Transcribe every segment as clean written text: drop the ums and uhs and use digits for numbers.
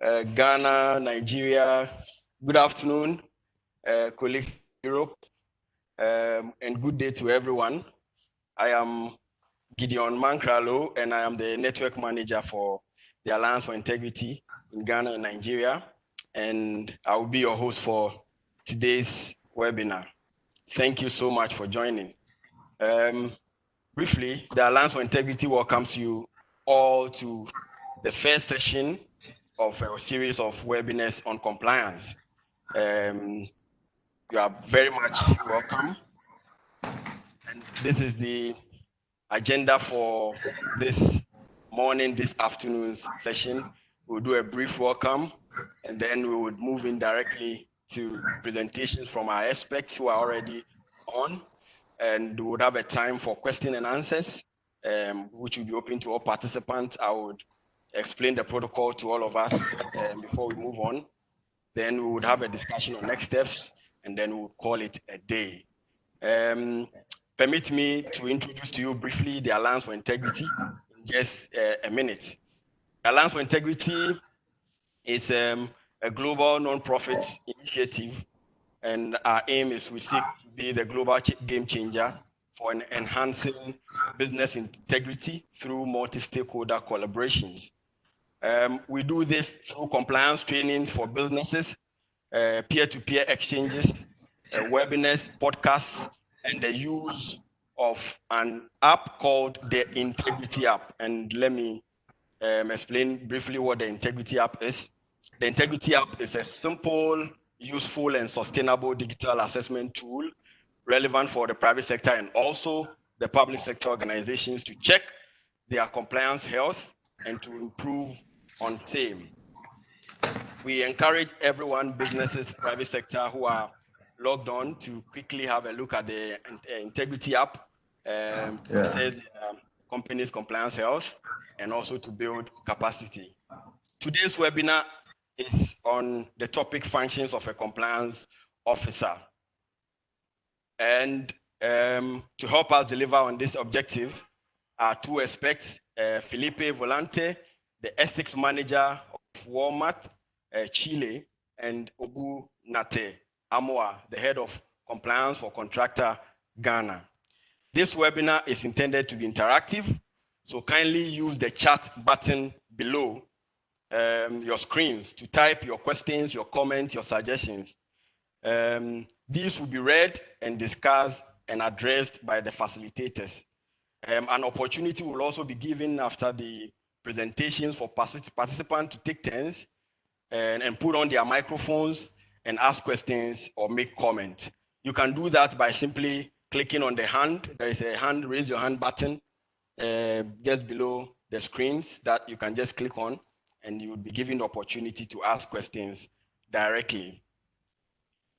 Ghana, Nigeria. Good afternoon, colleagues in Europe, and good day to everyone. I am Gideon Mankralo, and I am the network manager for the Alliance for Integrity in Ghana and Nigeria, and I will be your host for today's webinar. Thank you so much for joining. Briefly, the Alliance for Integrity welcomes you all to the first session of a series of webinars on compliance. You are very much welcome. And this is the agenda for this morning, this afternoon's session. We'll do a brief welcome, and then we would move in directly to presentations from our experts who are already on, and we would have a time for question and answers, which will be open to all participants. I would explain the protocol to all of us before we move on. Then we would have a discussion on next steps, and then we'll call it a day. Permit me to introduce to you briefly the Alliance for Integrity in just a minute. The Alliance for Integrity is a global non-profit initiative, and our aim is we seek to be the global game changer for enhancing business integrity through multi-stakeholder collaborations. We do this through compliance trainings for businesses, peer-to-peer exchanges, webinars, podcasts, and the use of an app called the Integrity app. And let me explain briefly what the Integrity app is. The Integrity app is a simple, useful, and sustainable digital assessment tool relevant for the private sector and also the public sector organizations to check their compliance health and to improve on same. We encourage everyone, businesses, private sector who are logged on to quickly have a look at the Integrity app, assess company's compliance health, and also to build capacity. Today's webinar is on the topic functions of a compliance officer. And to help us deliver on this objective are two experts, Felipe Volante, the ethics manager of Walmart, Chile, and Narteh, the head of compliance for Contracta, Ghana. This webinar is intended to be interactive, so kindly use the chat button below your screens to type your questions, your comments, your suggestions. These will be read and discussed and addressed by the facilitators. An opportunity will also be given after the presentations for participants to take turns and put on their microphones and ask questions or make comments. You can do that by simply clicking on the hand. There is a hand, raise your hand button just below the screens that you can just click on, and you will be given the opportunity to ask questions directly.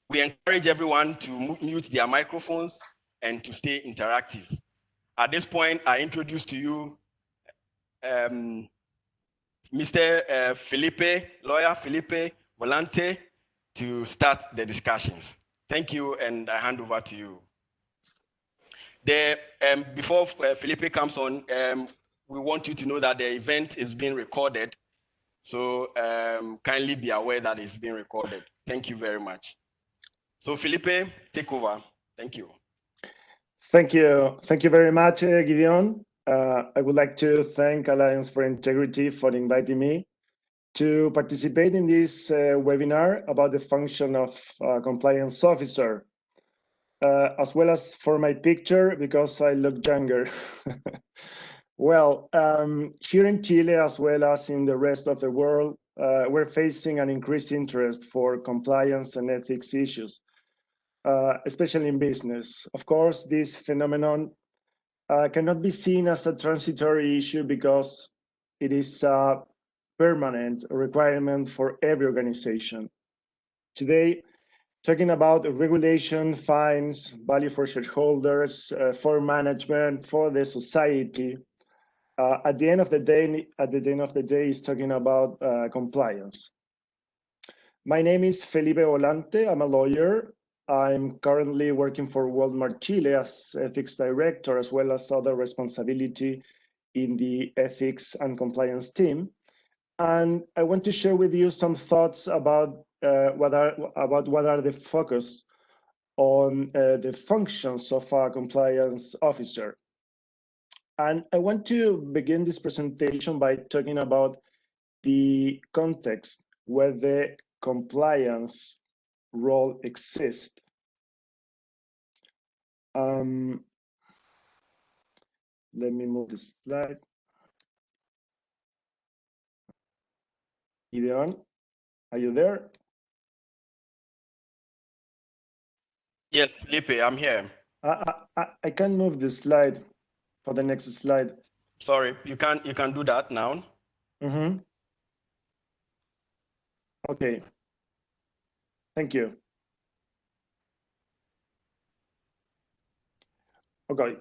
We encourage everyone to mute their microphones and to stay interactive. At this point, I introduce to you Mr. Felipe, lawyer Felipe Volante, to start the discussions. Thank you, and I hand over to you. Before Felipe comes on, we want you to know that the event is being recorded, so kindly be aware that it's being recorded. Thank you very much. So Felipe, take over. Thank you. Thank you. Thank you very much, Gideon. I would like to thank Alliance for Integrity for inviting me to participate in this webinar about the function of compliance officer, as well as for my picture because I look younger. Well, here in Chile, as well as in the rest of the world, we're facing an increased interest for compliance and ethics issues, especially in business. Of course, this phenomenon cannot be seen as a transitory issue because it is a permanent requirement for every organization. Today, talking about regulation, fines, value for shareholders, for management, for the society, at the end of the day, is talking about compliance. My name is Felipe Volante. I'm a lawyer. I'm currently working for Walmart Chile as ethics director, as well as other responsibility in the ethics and compliance team. And I want to share with you some thoughts about what are the focus on the functions of a compliance officer. And I want to begin this presentation by talking about the context where the compliance role exists. Let me move this slide. Gideon, are you there? Yes, Felipe, I'm here. I can't move this slide for the next slide. Sorry, you can do that now. Mm-hmm. Okay. Thank you. Okay.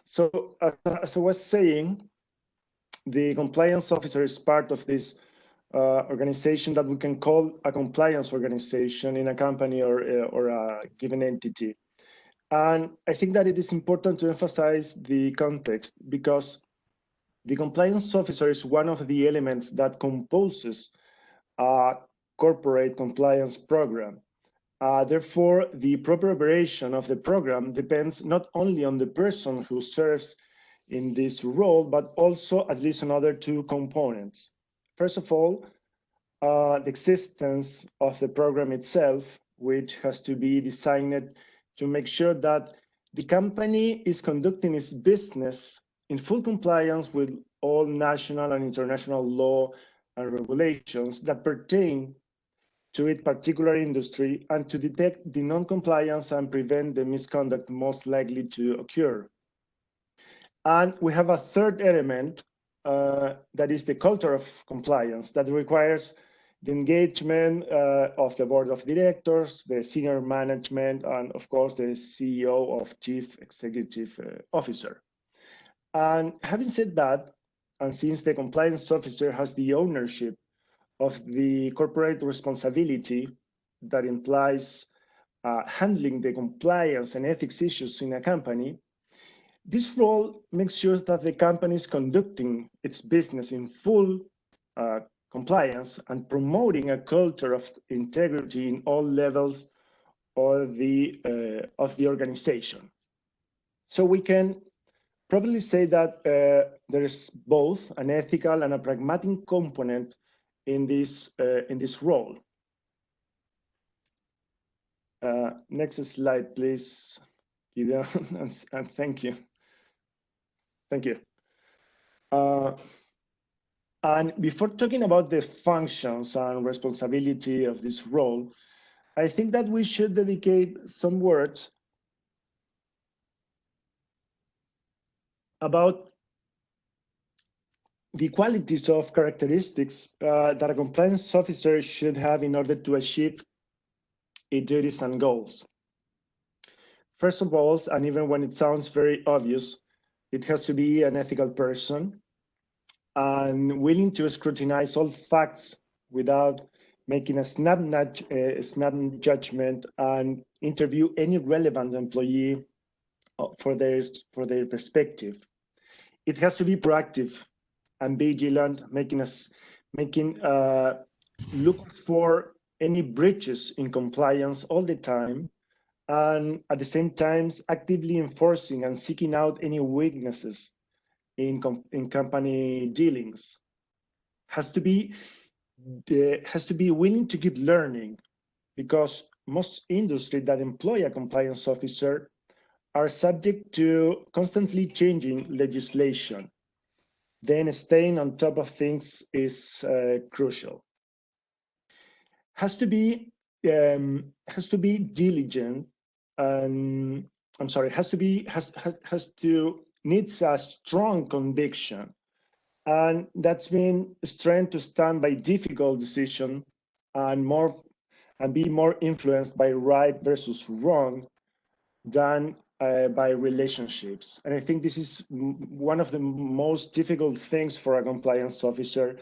So as I was saying, the compliance officer is part of this organization that we can call a compliance organization in a company or a given entity. And I think that it is important to emphasize the context because the compliance officer is one of the elements that composes a corporate compliance program. Therefore, the proper operation of the program depends not only on the person who serves in this role, but also at least on other two components. First of all, the existence of the program itself, which has to be designed to make sure that the company is conducting its business in full compliance with all national and international law and regulations that pertain to its particular industry and to detect the non-compliance and prevent the misconduct most likely to occur. And we have a third element that is the culture of compliance that requires the engagement of the board of directors, the senior management, and of course the CEO of Chief Executive Officer. And having said that, and since the compliance officer has the ownership of the corporate responsibility that implies handling the compliance and ethics issues in a company, this role makes sure that the company is conducting its business in full compliance and promoting a culture of integrity in all levels of the organization. So we can probably say that there is both an ethical and a pragmatic component in this role. Next slide, please, Gideon, and thank you. Thank you. And before talking about the functions and responsibility of this role, I think that we should dedicate some words about the qualities of characteristics that a compliance officer should have in order to achieve its duties and goals. First of all, and even when it sounds very obvious, it has to be an ethical person and willing to scrutinize all facts without making a snap judgment and interview any relevant employee for their perspective. It has to be proactive and vigilant, look for any breaches in compliance all the time, and at the same time actively enforcing and seeking out any weaknesses in company dealings. Has to be willing to keep learning, because most industries that employ a compliance officer are subject to constantly changing legislation. Then staying on top of things is crucial. Has to be diligent, and needs a strong conviction, and that's been strength to stand by difficult decision and be more influenced by right versus wrong than by relationships. And I think this is one of the most difficult things for a compliance officer,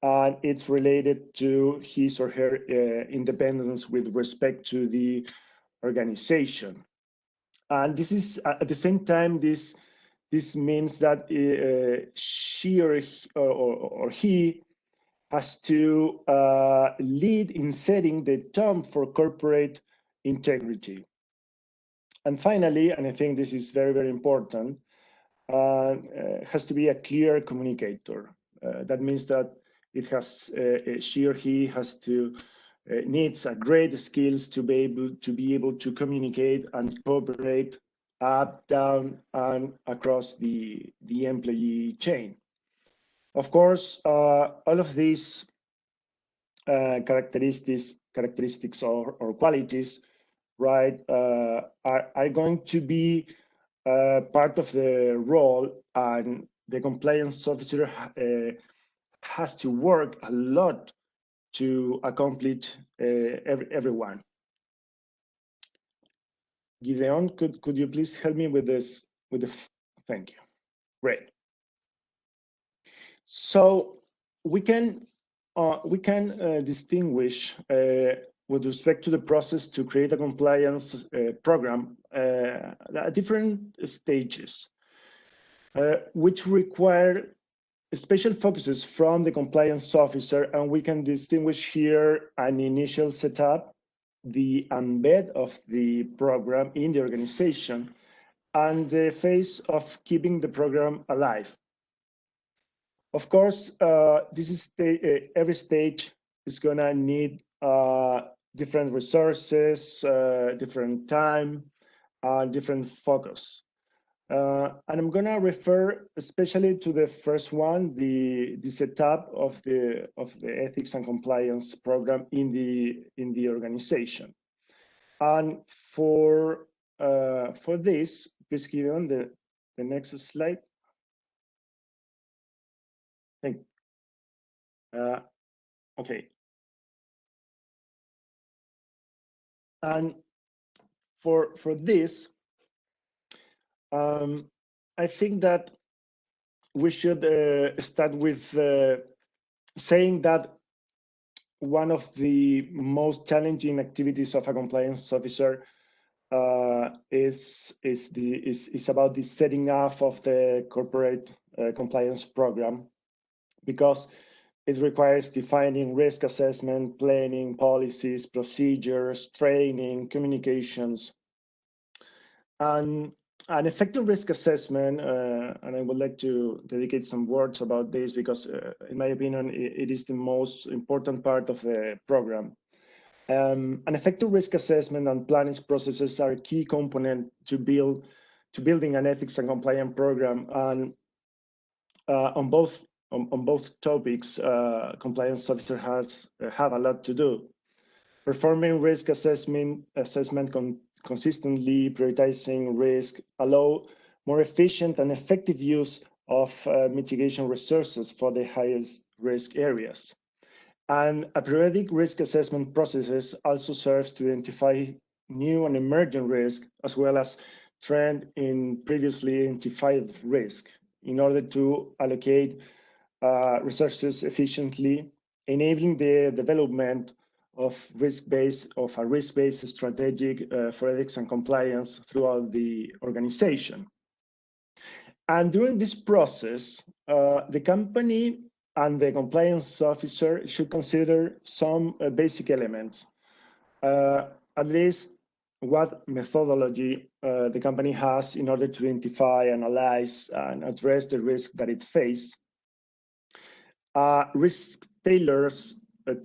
and it's related to his or her independence with respect to the organization. And this is at the same time, this means that she or he has to lead in setting the tone for corporate integrity. And finally, and I think this is very, very important, has to be a clear communicator. That means that it has, she or he has to needs a great skills to be able to communicate and cooperate up, down, and across the employee chain. Of course, all of these characteristics or qualities, right, are going to be part of the role, and the compliance officer has to work a lot to accomplish everyone. Gideon, could you please help me with this? Thank you. Great. So we can distinguish with respect to the process to create a compliance program at different stages, which require special focuses from the compliance officer, and we can distinguish here an initial setup, the embed of the program in the organization, and the phase of keeping the program alive. Of course, this is every stage is gonna need different resources, different time, different focus. And I'm gonna refer especially to the first one, the setup of the ethics and compliance program in the organization. And for this, please give on the next slide. Thank you. Okay. And for this, I think that we should start with saying that one of the most challenging activities of a compliance officer is about the setting up of the corporate compliance program, because it requires defining risk assessment, planning, policies, procedures, training, communications, and an effective risk assessment. And I would like to dedicate some words about this, because in my opinion, it is the most important part of the program. An effective risk assessment and planning processes are a key component to building an ethics and compliance program. And on both topics, compliance officer have a lot to do. Performing risk assessment consistently, prioritizing risk, allow more efficient and effective use of mitigation resources for the highest risk areas. And a periodic risk assessment process also serves to identify new and emerging risk, as well as trend in previously identified risk, in order to allocate resources efficiently, enabling the development of a risk-based strategic for ethics and compliance throughout the organization. And during this process, the company and the compliance officer should consider some basic elements, at least what methodology the company has in order to identify, analyze, and address the risk that it faces.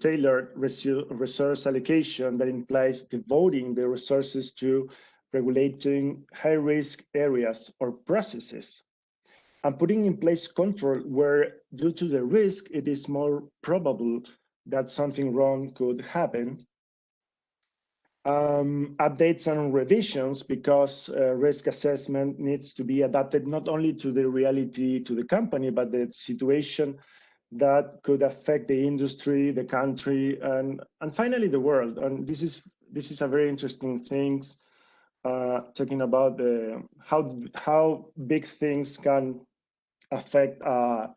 Tailored resource allocation that implies devoting the resources to regulating high-risk areas or processes, and putting in place control where, due to the risk, it is more probable that something wrong could happen. Updates and revisions, because risk assessment needs to be adapted not only to the reality to the company, but the situation that could affect the industry, the country, and finally the world. And this is a very interesting thing, talking about how big things can affect a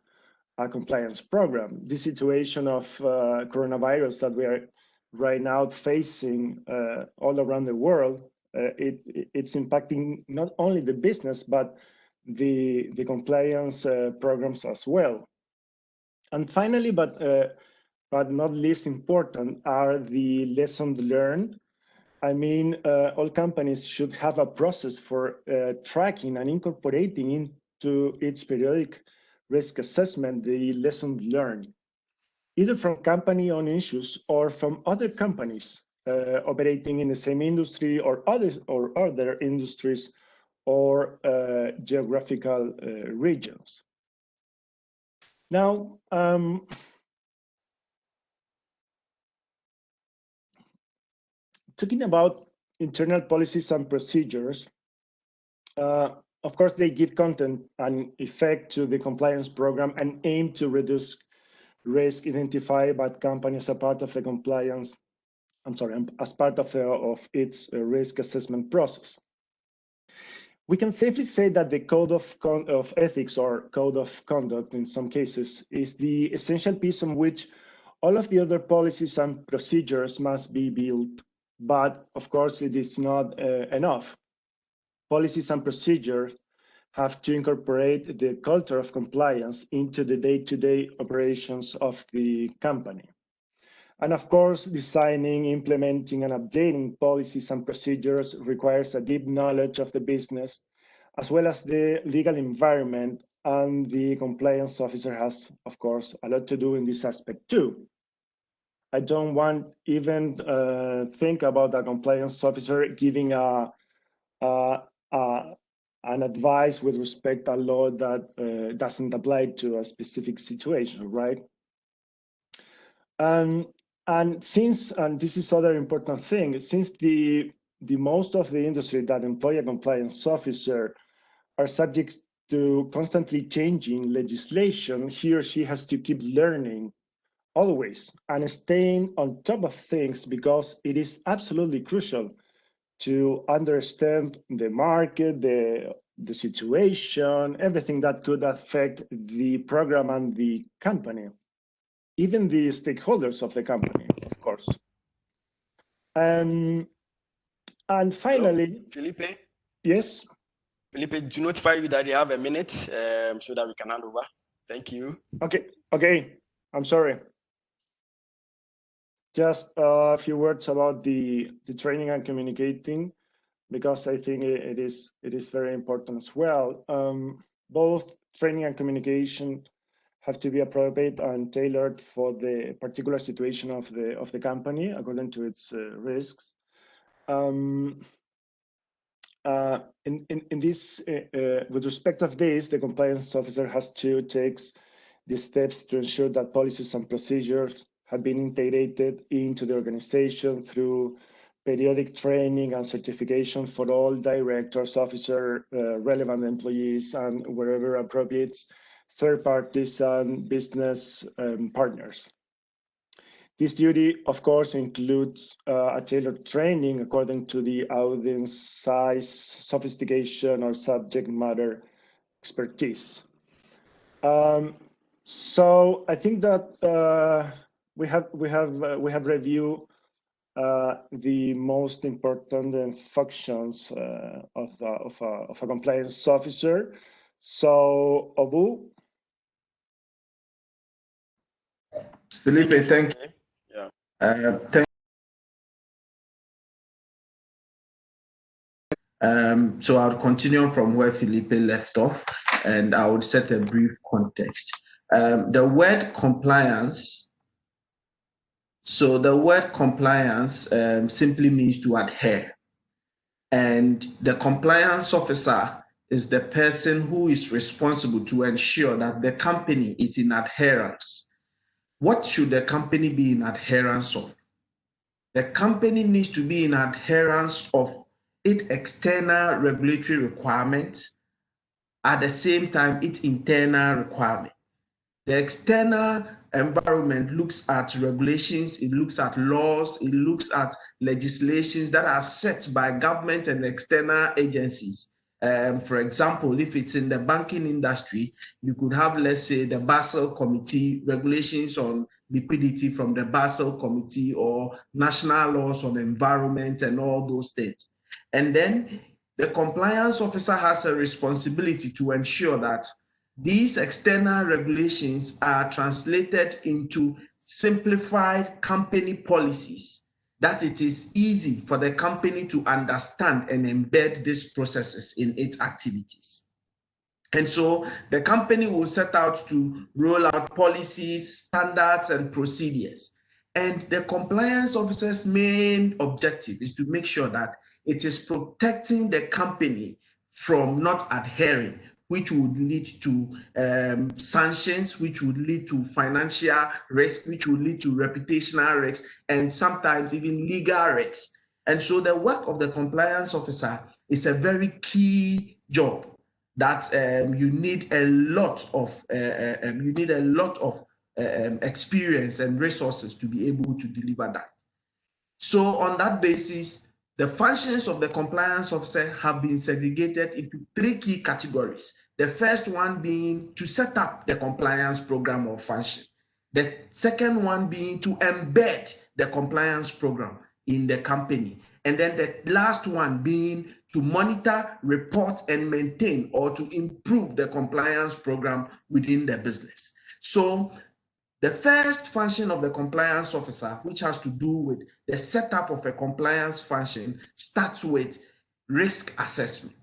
compliance program. The situation of coronavirus that we are right now facing all around the world, it's impacting not only the business, but the compliance programs as well. And finally, but but not least important, are the lessons learned. I mean, all companies should have a process for tracking and incorporating into its periodic risk assessment the lessons learned, either from company-owned issues or from other companies operating in the same industry or other industries or geographical regions. Now, talking about internal policies and procedures, of course, they give content and effect to the compliance program and aim to reduce risk identified by companies as part of the compliance, as part of its risk assessment process. We can safely say that the code of ethics or code of conduct in some cases is the essential piece on which all of the other policies and procedures must be built, but of course it is not enough. Policies and procedures have to incorporate the culture of compliance into the day-to-day operations of the company. And of course, designing, implementing, and updating policies and procedures requires a deep knowledge of the business, as well as the legal environment, and the compliance officer has, of course, a lot to do in this aspect too. I don't want even think about a compliance officer giving an advice with respect to a law that doesn't apply to a specific situation, right? And since, and this is other important thing, since the most of the industry that employ a compliance officer are subject to constantly changing legislation, he or she has to keep learning always and staying on top of things, because it is absolutely crucial to understand the market, the situation, everything that could affect the program and the company, even the stakeholders of the company, of course. And finally, hello, Felipe. Yes. Felipe, to notify you that you have a minute so that we can hand over. Thank you. Okay. I'm sorry. Just a few words about the training and communicating, because I think it is very important as well. Both training and communication have to be appropriate and tailored for the particular situation of the company according to its risks. In this, with respect of this, the compliance officer has to take the steps to ensure that policies and procedures have been integrated into the organization through periodic training and certification for all directors, officers, relevant employees, and wherever appropriate, third parties and business partners. This duty, of course, includes a tailored training according to the audience size, sophistication, or subject matter expertise. So I think that we have reviewed the most important functions of a compliance officer. So, Obu. Felipe, thank you. Yeah. So I'll continue from where Felipe left off, and I would set a brief context. The word compliance. So the word compliance simply means to adhere. And the compliance officer is the person who is responsible to ensure that the company is in adherence. What should the company be in adherence of? The company needs to be in adherence of its external regulatory requirements, at the same time its internal requirements. The external environment looks at regulations, it looks at laws, it looks at legislations that are set by government and external agencies. For example, if it's in the banking industry, you could have, let's say, the Basel Committee, regulations on liquidity from the Basel Committee, or national laws on environment and all those things. And then the compliance officer has a responsibility to ensure that these external regulations are translated into simplified company policies that it is easy for the company to understand and embed these processes in its activities. And so the company will set out to roll out policies, standards, and procedures. And the compliance officer's main objective is to make sure that it is protecting the company from not adhering, which would lead to sanctions, which would lead to financial risk, which would lead to reputational risk, and sometimes even legal risk. And so the work of the compliance officer is a very key job that you need a lot of experience and resources to be able to deliver that. So on that basis, the functions of the compliance officer have been segregated into 3 key categories. The first one being to set up the compliance program or function. The second one being to embed the compliance program in the company. And then the last one being to monitor, report, and maintain or to improve the compliance program within the business. So the first function of the compliance officer, which has to do with the setup of a compliance function, starts with risk assessment.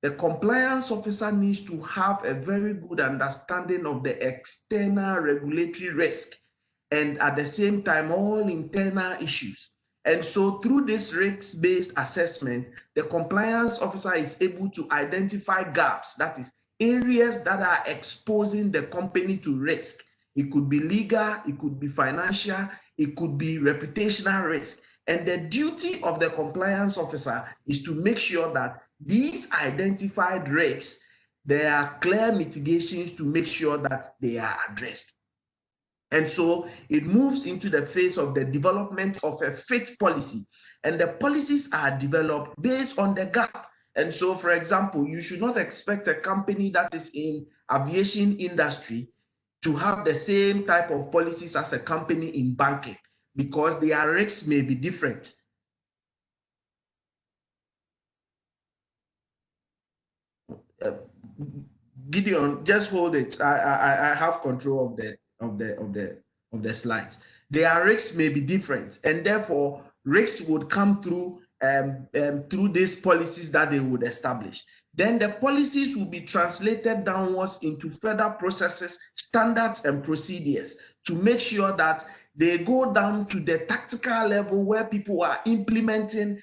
The compliance officer needs to have a very good understanding of the external regulatory risk and at the same time all internal issues. And so through this risk-based assessment, the compliance officer is able to identify gaps, that is, areas that are exposing the company to risk. It could be legal, it could be financial, it could be reputational risk. And the duty of the compliance officer is to make sure that these identified risks, there are clear mitigations to make sure that they are addressed. And so it moves into the phase of the development of a fit policy. And the policies are developed based on the gap. And so, for example, you should not expect a company that is in aviation industry to have the same type of policies as a company in banking, because their risks may be different. Gideon, just hold it. I have control of the slides. Their risks may be different, and therefore risks would come through through these policies that they would establish. Then the policies will be translated downwards into further processes, standards, and procedures to make sure that they go down to the tactical level where people are implementing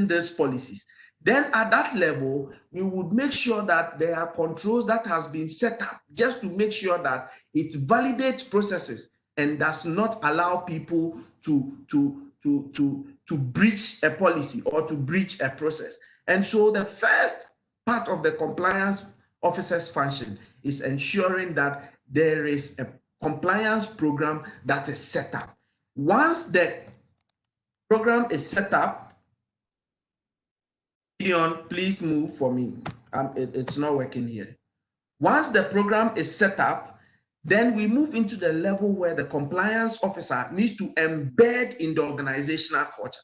these policies. Then at that level, we would make sure that there are controls that has been set up just to make sure that it validates processes and does not allow people to breach a policy or to breach a process. And so the first part of the compliance officer's function is ensuring that there is a compliance program that is set up. Once the program is set up, Gideon, please move for me. It's not working here. Once the program is set up, then we move into the level where the compliance officer needs to embed in the organizational culture.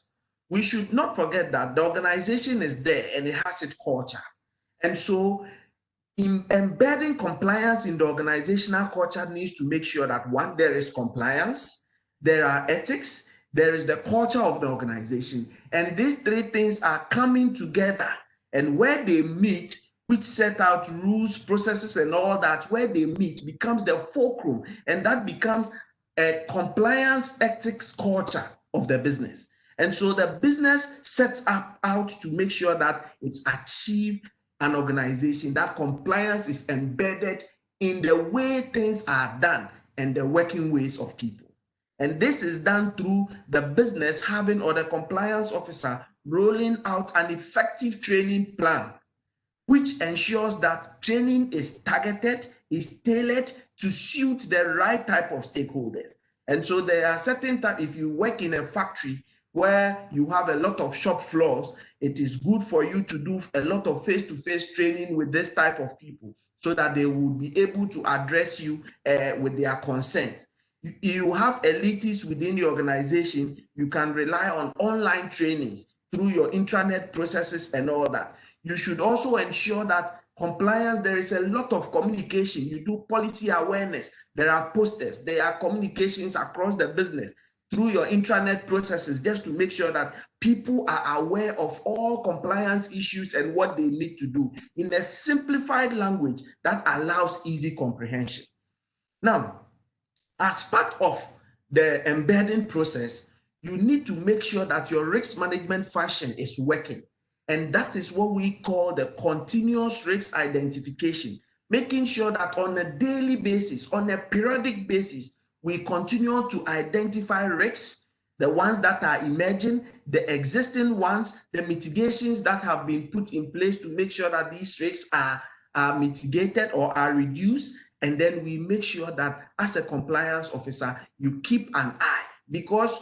We should not forget that the organization is there and it has its culture. And so in embedding compliance in the organizational culture needs to make sure that, one, there is compliance, there are ethics, there is the culture of the organization. And these 3 things are coming together. And where they meet, which set out rules, processes, and all that, where they meet becomes the fulcrum. And that becomes a compliance ethics culture of the business. And so the business sets out to make sure that it's achieved an organization, that compliance is embedded in the way things are done and the working ways of people. And this is done through the business having, or the compliance officer rolling out an effective training plan, which ensures that training is targeted, is tailored to suit the right type of stakeholders. And so there are certain times, if you work in a factory where you have a lot of shop floors, it is good for you to do a lot of face-to-face training with this type of people so that they will be able to address you with their concerns. You have elitists within the organization, you can rely on online trainings through your intranet processes and all that. You should also ensure that compliance, there is a lot of communication. You do policy awareness. There are posters. There are communications across the business through your intranet processes, just to make sure that people are aware of all compliance issues and what they need to do in a simplified language that allows easy comprehension. Now, as part of the embedding process, you need to make sure that your risk management function is working. And that is what we call the continuous risk identification, making sure that on a daily basis, on a periodic basis, we continue to identify risks, the ones that are emerging, the existing ones, the mitigations that have been put in place to make sure that these risks are mitigated or are reduced. And then we make sure that as a compliance officer, you keep an eye, because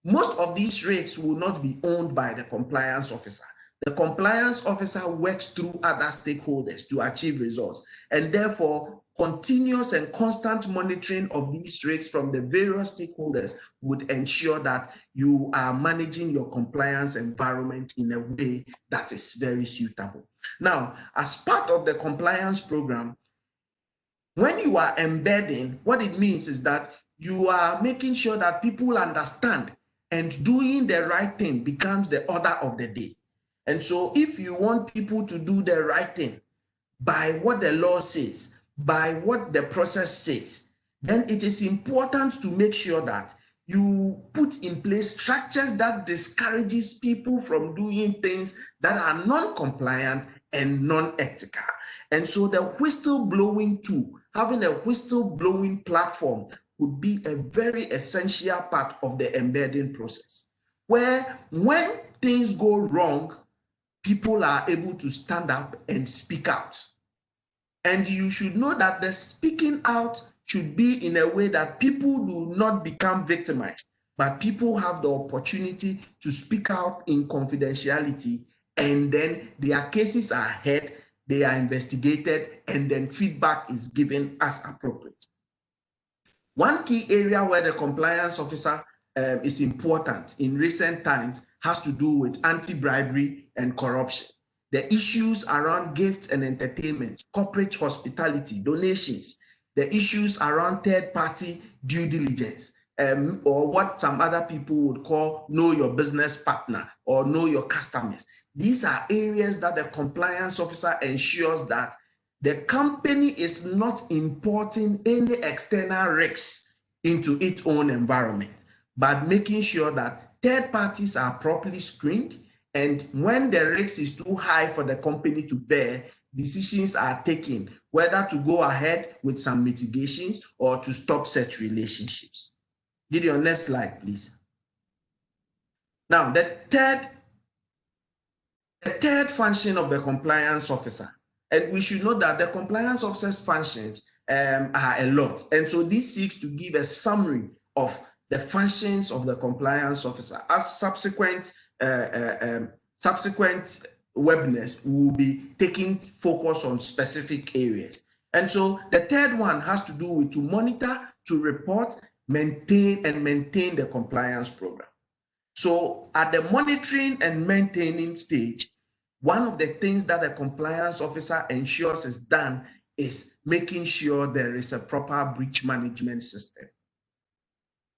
most of these risks will not be owned by the compliance officer. The compliance officer works through other stakeholders to achieve results. And therefore, continuous and constant monitoring of these risks from the various stakeholders would ensure that you are managing your compliance environment in a way that is very suitable. Now, as part of the compliance program, when you are embedding, what it means is that you are making sure that people understand, and doing the right thing becomes the order of the day. And so if you want people to do the right thing by what the law says, by what the process says, then it is important to make sure that you put in place structures that discourages people from doing things that are non-compliant and non-ethical. And so the whistleblowing tool, having a whistleblowing platform, would be a very essential part of the embedding process, where when things go wrong, people are able to stand up and speak out. And you should know that the speaking out should be in a way that people do not become victimized, but people have the opportunity to speak out in confidentiality, and then their cases are heard, they are investigated, and then feedback is given as appropriate. One key area where the compliance officer is important in recent times has to do with anti-bribery and corruption. The issues around gifts and entertainment, corporate hospitality, donations, the issues around third-party due diligence, or what some other people would call know your business partner or know your customers. These are areas that the compliance officer ensures that the company is not importing any external risks into its own environment, but making sure that third parties are properly screened, and when the risk is too high for the company to bear, decisions are taken whether to go ahead with some mitigations or to stop such relationships. Gideon, next slide, please. Now, the third function of the compliance officer, and we should know that the compliance officer's functions are a lot. And so this seeks to give a summary of the functions of the compliance officer. As subsequent webinars, we will be taking focus on specific areas. And so the third one has to do with to monitor, to report, maintain the compliance program. So at the monitoring and maintaining stage, one of the things that the compliance officer ensures is done is making sure there is a proper breach management system.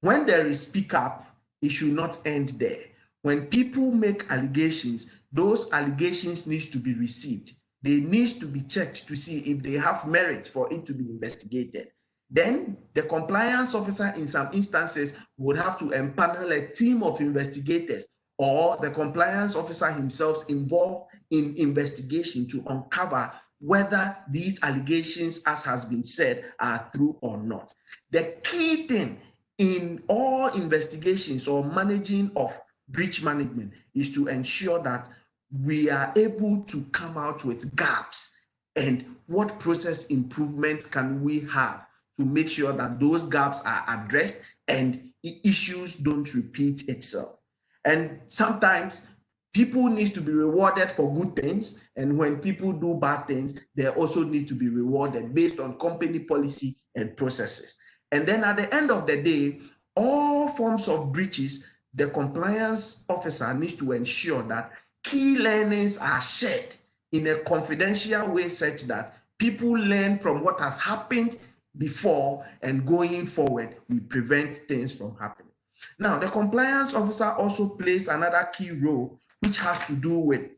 When there is speak up, it should not end there. When people make allegations, those allegations need to be received. They need to be checked to see if they have merit for it to be investigated. Then the compliance officer in some instances would have to empanel a team of investigators, or the compliance officer himself involved in investigation to uncover whether these allegations, as has been said, are true or not. The key thing in all investigations or managing of breach management is to ensure that we are able to come out with gaps, and what process improvements can we have to make sure that those gaps are addressed and issues don't repeat itself. And sometimes people need to be rewarded for good things, and when people do bad things, they also need to be rewarded based on company policy and processes. And then at the end of the day, all forms of breaches, the compliance officer needs to ensure that key learnings are shared in a confidential way such that people learn from what has happened before, and going forward, we prevent things from happening. Now, the compliance officer also plays another key role, which has to do with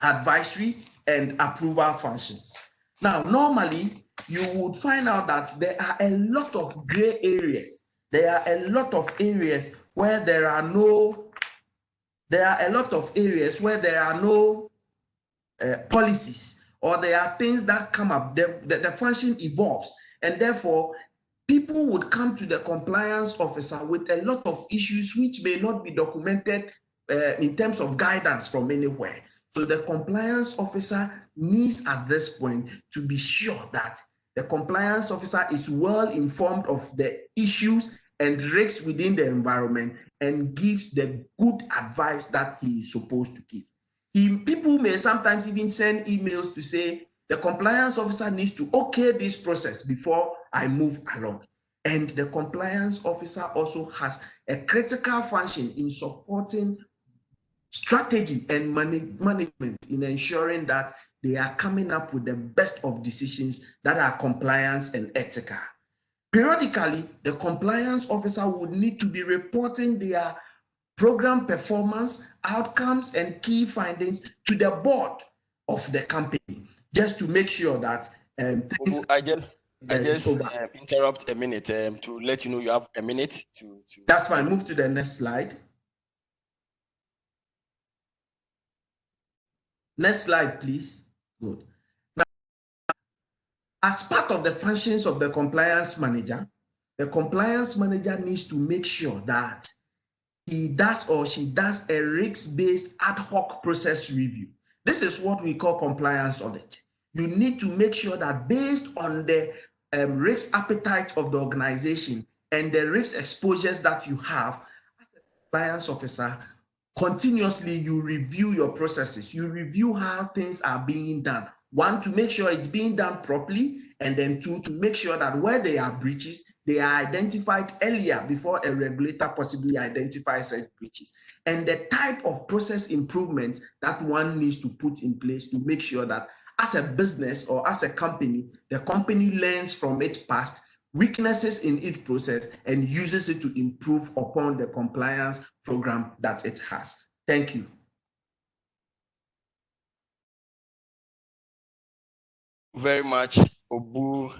advisory and approval functions. Now, normally, you would find out that there are a lot of gray areas. There are a lot of areas where there are no policies, or there are things that come up. The function evolves, and therefore, people would come to the compliance officer with a lot of issues which may not be documented in terms of guidance from anywhere. So the compliance officer needs at this point to be sure that the compliance officer is well informed of the issues and risks within the environment, and gives the good advice that he is supposed to give. People may sometimes even send emails to say, the compliance officer needs to okay this process before I move along. And the compliance officer also has a critical function in supporting strategy and management in ensuring that they are coming up with the best of decisions that are compliance and ethical. Periodically, the compliance officer would need to be reporting their program performance, outcomes, and key findings to the board of the company, just to make sure that things. I just interrupt a minute to let you know you have a minute to. That's fine. Move to the next slide. Next slide, please. Good. Now, as part of the functions of the compliance manager, the compliance manager needs to make sure that he does or she does a risk-based ad hoc process review. This is what we call compliance audit. You need to make sure that based on the risk appetite of the organization and the risk exposures that you have, as a compliance officer, continuously you review your processes. You review how things are being done. One, to make sure it's being done properly, and then two, to make sure that where there are breaches, they are identified earlier before a regulator possibly identifies such breaches. And the type of process improvement that one needs to put in place to make sure that as a business or as a company, the company learns from its past weaknesses in its process and uses it to improve upon the compliance program that it has. Thank you. Very much, Obu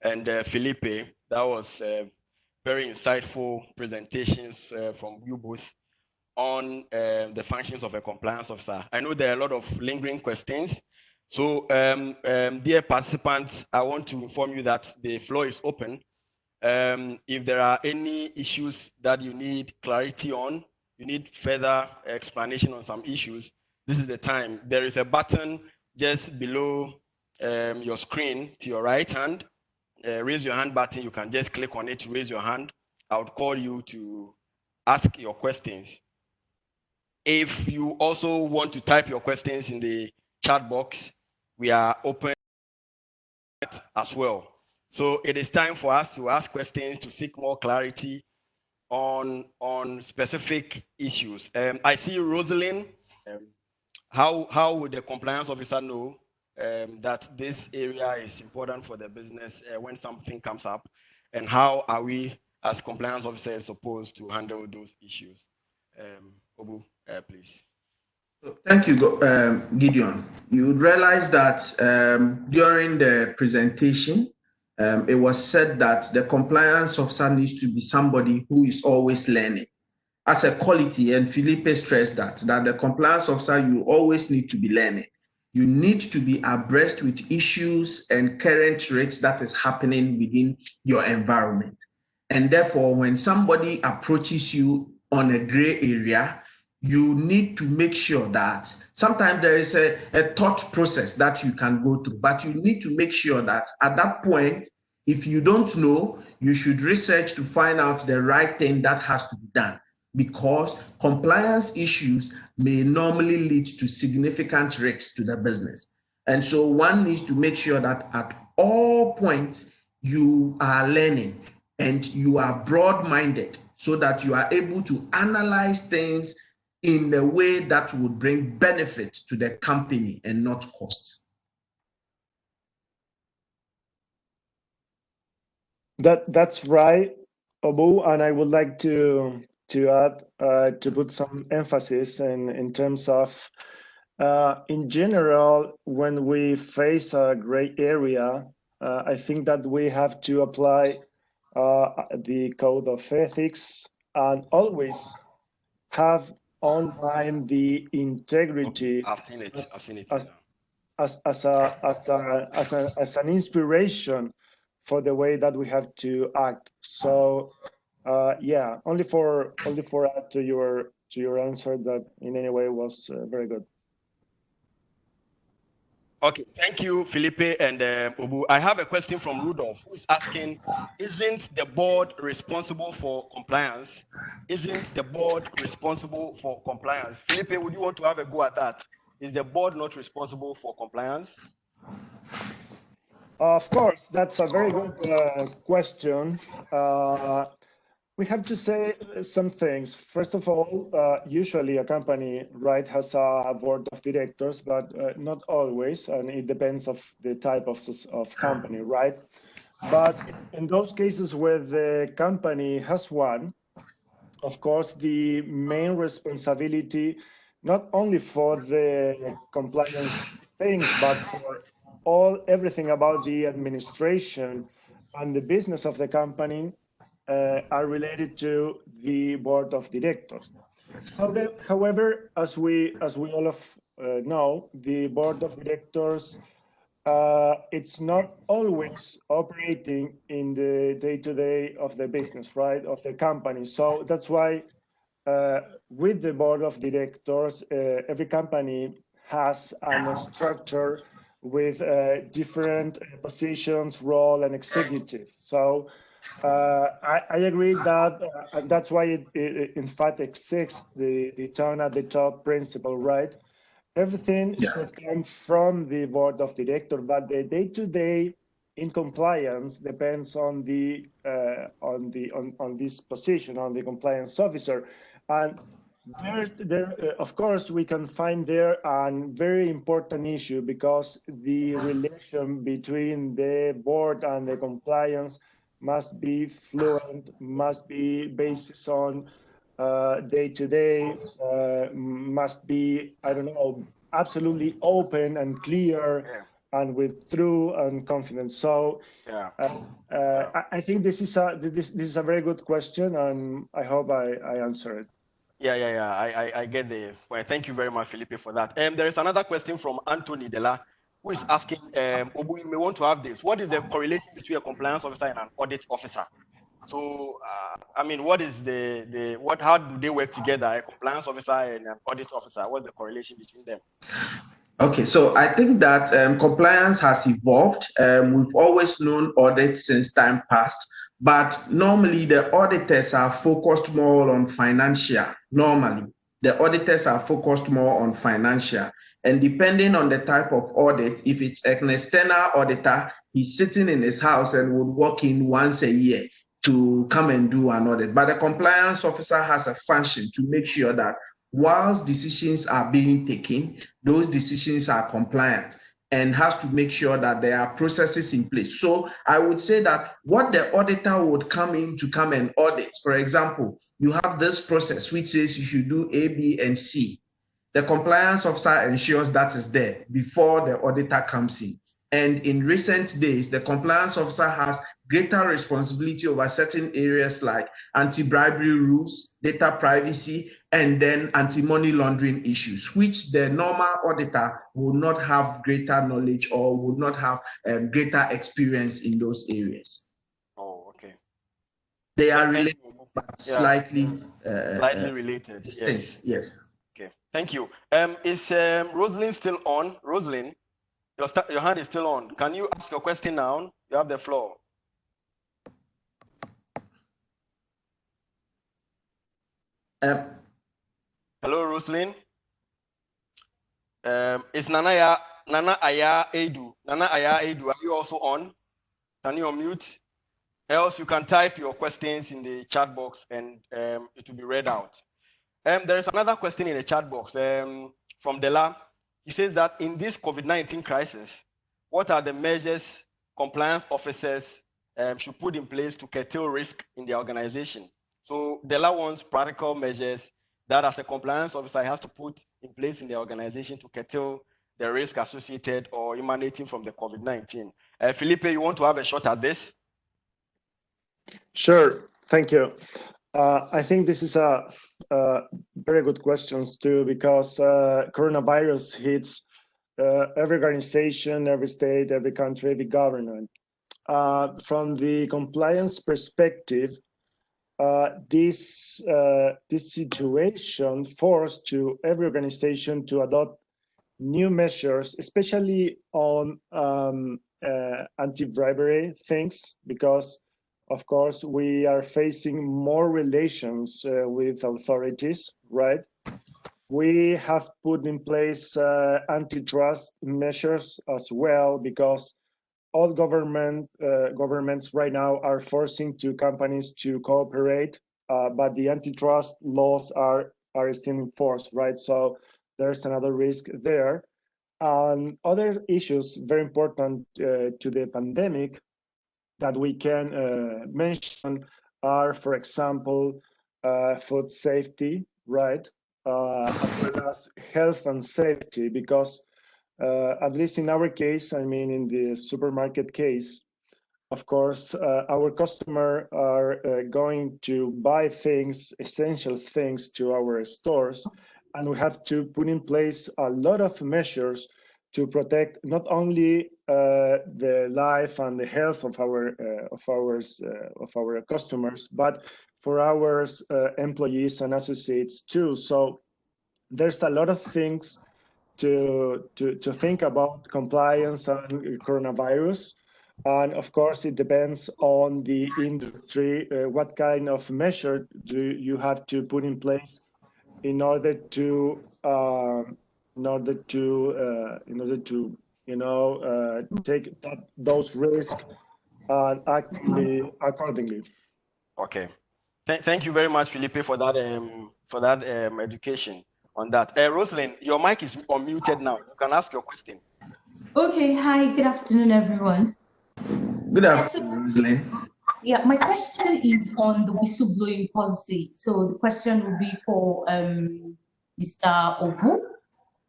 and Felipe. That was very insightful presentations from you both on the functions of a compliance officer. I know there are a lot of lingering questions. So, dear participants, I want to inform you that the floor is open. If there are any issues that you need clarity on, you need further explanation on some issues, this is the time. There is a button just below your screen to your right hand, raise your hand button. You can just click on it to raise your hand. I would call you to ask your questions. If you also want to type your questions in the chat box, we are open as well. So it is time for us to ask questions to seek more clarity on specific issues. I see Rosalind. How would the compliance officer know that this area is important for the business when something comes up, and how are we as compliance officers supposed to handle those issues? Obu, please. Thank you, Gideon. You would realize that during the presentation, it was said that the compliance officer needs to be somebody who is always learning as a quality, and Felipe stressed that the compliance officer, you always need to be learning. You need to be abreast with issues and current risks that is happening within your environment. And therefore, when somebody approaches you on a gray area, you need to make sure that sometimes there is a thought process that you can go through, but you need to make sure that at that point, if you don't know, you should research to find out the right thing that has to be done, because compliance issues may normally lead to significant risks to the business. And so one needs to make sure that at all points you are learning and you are broad-minded, so that you are able to analyze things in a way that would bring benefit to the company and not cost. That's right, Obu, and I would like to add to put some emphasis in terms of in general, when we face a gray area, I think that we have to apply the code of ethics and always have on mind the integrity. I've seen it. I've seen it. As an inspiration for the way that we have to act. So yeah, only for add to your answer that in any way was very good. Okay, thank you, Felipe and Obu. I have a question from Rudolph, who is asking, isn't the board responsible for compliance? Isn't the board responsible for compliance? Felipe, would you want to have a go at that? Is the board not responsible for compliance? Of course, that's a very good question. We have to say some things. First of all, usually a company, right, has a board of directors, but not always, and it depends of the type of company, right? But in those cases where the company has one, of course, the main responsibility, not only for the compliance things, but for everything about the administration and the business of the company are related to the board of directors. However, as we all know, the board of directors it's not always operating in the day-to-day of the business, right, of the company. So that's why with the board of directors, every company has a structure with different positions, role, and executives. So I agree that, and that's why it in fact exists the turn at the top principle, right? Everything should come from the board of directors, but the day-to-day in compliance depends on the on this position, on the compliance officer, and of course we can find there a very important issue because the relation between the board and the compliance must be fluent, must be based on day-to-day, must be, I don't know, absolutely open and clear and with true and confidence. So I think this is a very good question, and I hope I answer it. Yeah. I get the point. Thank you very much, Felipe, for that. There is another question from Anthony Dela, who is asking, Obu, you may want to have this. What is the correlation between a compliance officer and an audit officer? So, I mean, what is how do they work together, a compliance officer and an audit officer? What's the correlation between them? Okay, so I think that compliance has evolved. We've always known audit since time past, but normally the auditors are focused more on financial. Normally, the auditors are focused more on financial. And depending on the type of audit, if it's an external auditor, he's sitting in his house and would walk in once a year to come and do an audit. But the compliance officer has a function to make sure that whilst decisions are being taken, those decisions are compliant and has to make sure that there are processes in place. So I would say that what the auditor would come in to come and audit, for example, you have this process which says you should do A, B, and C. The compliance officer ensures that is there before the auditor comes in. And in recent days, the compliance officer has greater responsibility over certain areas like anti-bribery rules, data privacy, and then anti-money laundering issues, which the normal auditor will not have greater knowledge or would not have greater experience in those areas. Oh, okay. They are related, but slightly related. Distinct. Yes. Okay. Thank you. Is Rosalind still on? Rosalind, your hand is still on. Can you ask your question now? You have the floor. Hello, Rosalind. Is Nana Aya Edu? Nana Aya Edu, are you also on? Can you unmute? Else you can type your questions in the chat box and it will be read out. There is another question in the chat box from Dela. He says that in this COVID-19 crisis, what are the measures compliance officers should put in place to curtail risk in their organization? So Dela wants practical measures that as a compliance officer has to put in place in the organization to curtail the risk associated or emanating from the COVID-19. Felipe, you want to have a shot at this? Sure, thank you. I think this is a very good question too, because coronavirus hits every organization, every state, every country, every government. From the compliance perspective, this situation forced to every organization to adopt new measures, especially on anti-bribery things, because of course we are facing more relations with authorities, right? We have put in place antitrust measures as well, because all governments right now are forcing to companies to cooperate, but the antitrust laws are still in force, right? So there's another risk there. And other issues very important to the pandemic that we can mention are, for example, food safety, right? As well as health and safety, because at least in our case, I mean, in the supermarket case, of course, our customer are going to buy things, essential things to our stores, and we have to put in place a lot of measures to protect not only the life and the health of our customers, but for our employees and associates too. So there's a lot of things to think about compliance and coronavirus. And of course, it depends on the industry, what kind of measure do you have to put in place in order to take those risks and act accordingly. Okay, thank you very much, Felipe, for that education on that. Rosalind, your mic is unmuted now. You can ask your question. Okay, hi, good afternoon, everyone. Good afternoon, Rosalind. Yeah, my question is on the whistleblowing policy. So the question will be for Mr. Obu,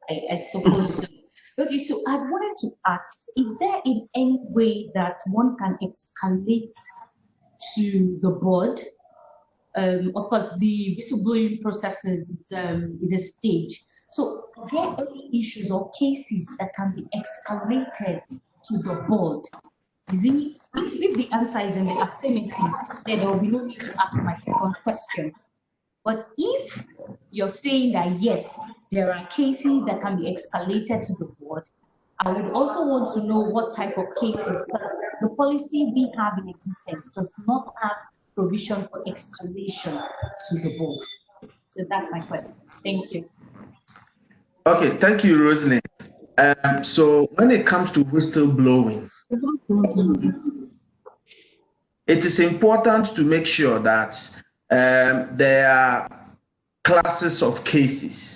I suppose. Okay, so I wanted to ask, is there in any way that one can escalate to the board? Of course, the whistleblowing process is a stage. So are there any issues or cases that can be escalated to the board? If the answer is in the affirmative, then there will be no need to ask my second question. But if you're saying that yes, there are cases that can be escalated to the board, I would also want to know what type of cases, because the policy we have in existence does not have provision for escalation to the board. So that's my question. Thank you. Okay, thank you, Rosalind. So when it comes to whistleblowing, it is important to make sure that there are classes of cases.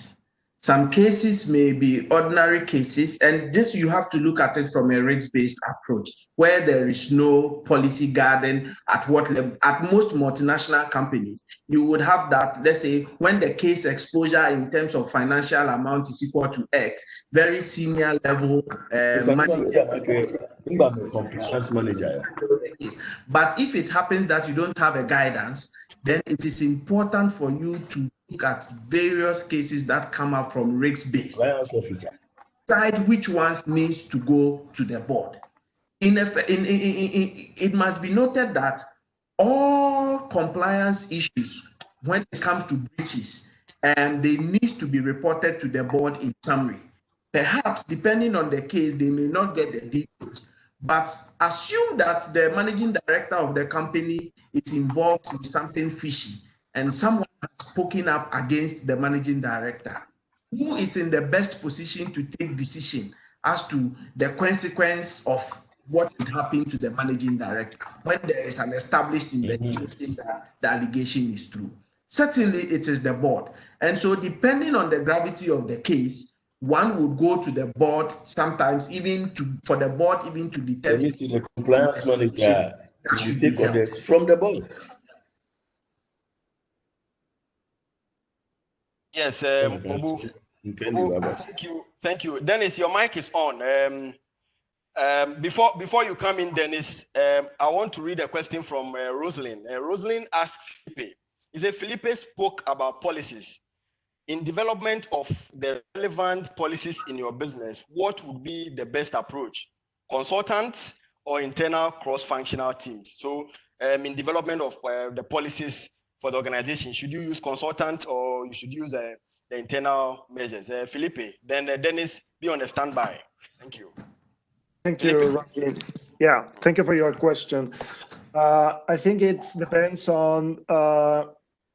Some cases may be ordinary cases, and this you have to look at it from a risk-based approach, where there is no policy guiding at what level. At most multinational companies, you would have that, let's say, when the case exposure in terms of financial amount is equal to X, very senior level manager. But if it happens that you don't have a guidance, then it is important for you to look at various cases that come up from risk-based. Decide which ones needs to go to the board. It must be noted that all compliance issues, when it comes to breaches, they need to be reported to the board in summary. Perhaps, depending on the case, they may not get the details. But assume that the managing director of the company is involved in something fishy and someone has spoken up against the managing director. Who is in the best position to take decision as to the consequence of what would happen to the managing director when there is an established investigation that the allegation is true? Certainly, it is the board. And so, depending on the gravity of the case, one would go to the board, sometimes even for the board even to determine. Let me see the compliance manager. You should take orders from the board. Yes, Obu, thank you. Dennis, your mic is on. Before you come in, Dennis, I want to read a question from Rosalind. Rosalind asked Felipe. He said, Felipe spoke about policies. In development of the relevant policies in your business, what would be the best approach? Consultants or internal cross-functional teams? So in development of the policies for the organization, should you use consultants or you should use the internal measures? Felipe, then Dennis, be on the standby. Thank you. Thank you, Rocky. Yeah, thank you for your question. I think it depends on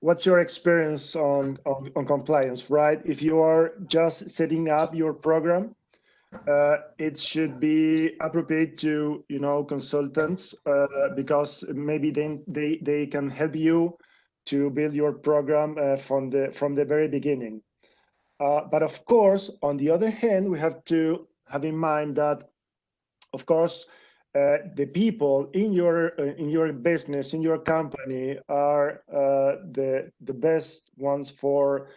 what's your experience on compliance, right? If you are just setting up your program, it should be appropriate to, consultants, because maybe then they can help you to build your program from the very beginning. But of course, on the other hand, we have to have in mind that, of course, the people in your business, in your company, are the best ones for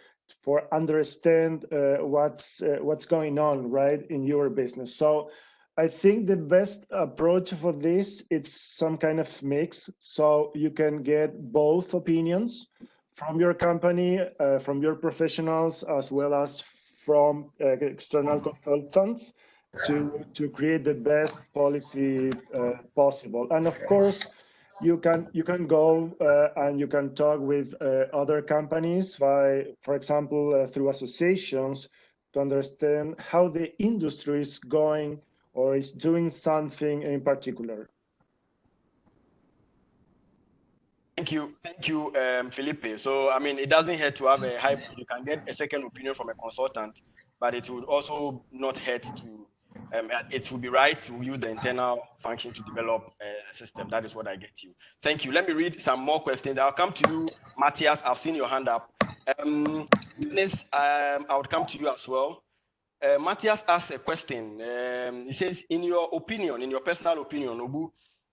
understand what's going on, right, in your business. So I think the best approach for this is some kind of mix, so you can get both opinions from your company, from your professionals, as well as from external consultants, to create the best policy possible. And of course, you can go and you can talk with other companies, for example, through associations, to understand how the industry is going or is doing something in particular. Thank you, Felipe. So, I mean, it doesn't hurt to have a hybrid. You can get a second opinion from a consultant, but it would also not hurt to, it would be right to use the internal function to develop a system. That is what I get you. Thank you. Let me read some more questions. I'll come to you, Matthias. I've seen your hand up. Dennis, I would come to you as well. Matthias asked a question. He says, in your opinion, in your personal opinion, Obu,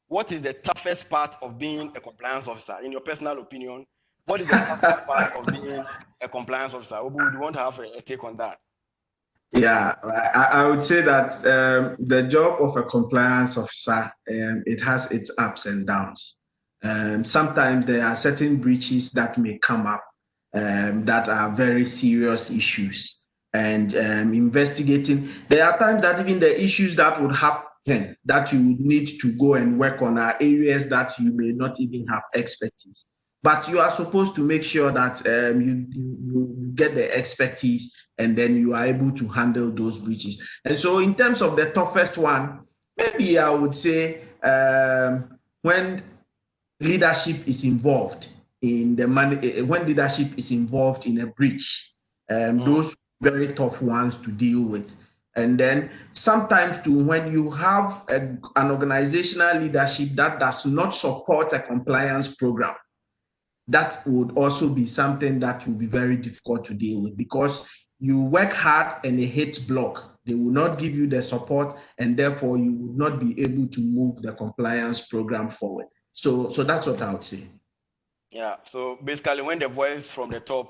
what is the toughest part of being a compliance officer? In your personal opinion, what is the toughest part of being a compliance officer? Obu, do you want to have a take on that? Yeah, I would say that the job of a compliance officer, it has its ups and downs. Sometimes there are certain breaches that may come up that are very serious issues. And investigating, there are times that even the issues that would happen that you would need to go and work on are areas that you may not even have expertise. But you are supposed to make sure that you get the expertise and then you are able to handle those breaches. And so in terms of the toughest one, maybe I would say when leadership is involved in the money, when leadership is involved in a breach, those very tough ones to deal with. And then sometimes too, when you have an organizational leadership that does not support a compliance program, that would also be something that will be very difficult to deal with, because you work hard and it hits block. They will not give you the support, and therefore you will not be able to move the compliance program forward. So that's what I would say. Yeah. So basically, when the voice from the top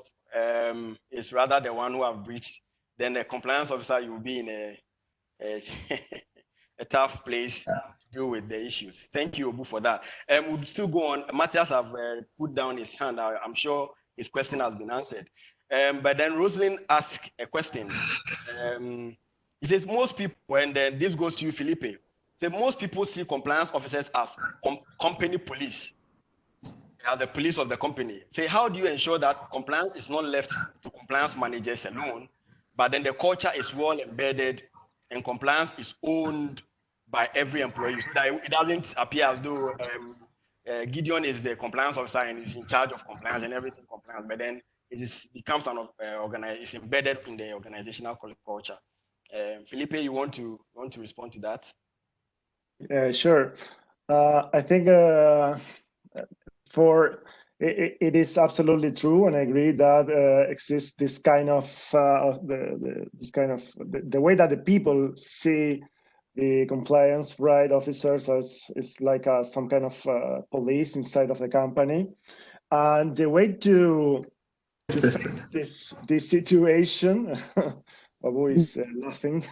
is rather the one who have breached, then the compliance officer, you will be in a tough place to deal with the issues. Thank you, Obu, for that. We'll still go on. Matthias have put down his hand. I'm sure his question has been answered. But then Rosalind asked a question. He says, most people, and then this goes to you, Felipe, say most people see compliance officers as company police, as the police of the company. Say, how do you ensure that compliance is not left to compliance managers alone, but then the culture is well embedded and compliance is owned by every employee, so that it doesn't appear as though Gideon is the compliance officer and is in charge of compliance and everything compliance, but then it becomes it's embedded in the organizational culture. Felipe, you want to respond to that? Sure. I think for It is absolutely true, and I agree that exists this kind of the way that the people see the compliance right officers as is like some kind of police inside of the company, and the way to fix this situation. Babu is laughing.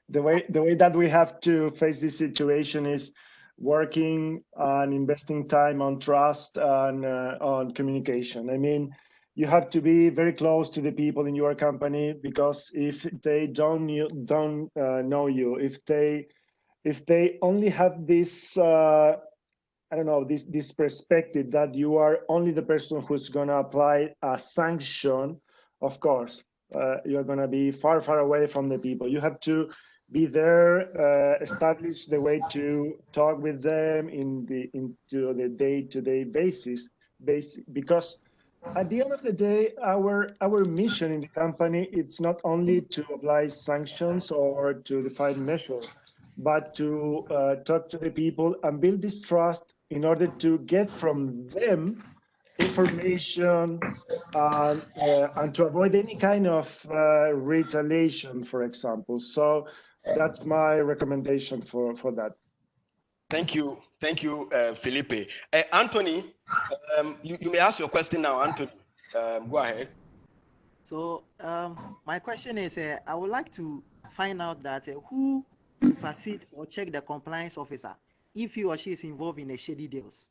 The way that we have to face this situation is working and investing time on trust and on communication. I mean, you have to be very close to the people in your company, because if they don't know you, if they only have this I don't know, this perspective that you are only the person who's going to apply a sanction, of course, you're going to be far, far away from the people. You have to be there, establish the way to talk with them into the day-to-day basis, because at the end of the day, our mission in the company, it's not only to apply sanctions or to define measures, but to talk to the people and build this trust in order to get from them information and to avoid any kind of retaliation, for example. So that's my recommendation for that. Thank you, Felipe. Anthony, you may ask your question now, Anthony. Go ahead. So my question is, I would like to find out that who supersede or check the compliance officer if he or she is involved in a shady deals.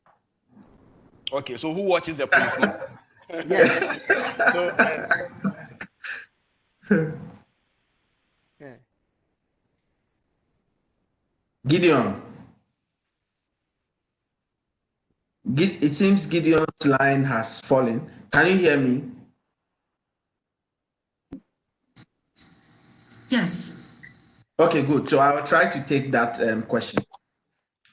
Okay, so who watches the policeman? Yes. Yeah. Gideon. It seems Gideon's line has fallen. Can you hear me? Yes. Okay, good. So I will try to take that question.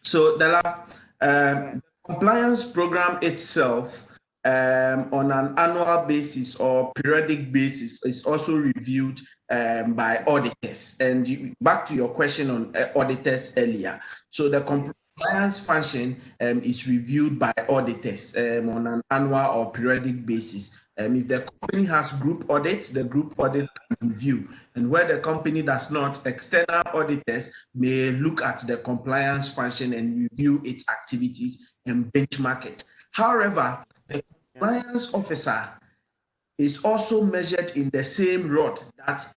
So the compliance program itself, on an annual basis or periodic basis, is also reviewed by auditors. And back to your question on auditors earlier. So the compliance function is reviewed by auditors on an annual or periodic basis. If the company has group audits, the group audit review, and where the company does not, external auditors may look at the compliance function and review its activities and benchmark it. However, the compliance officer is also measured in the same rod that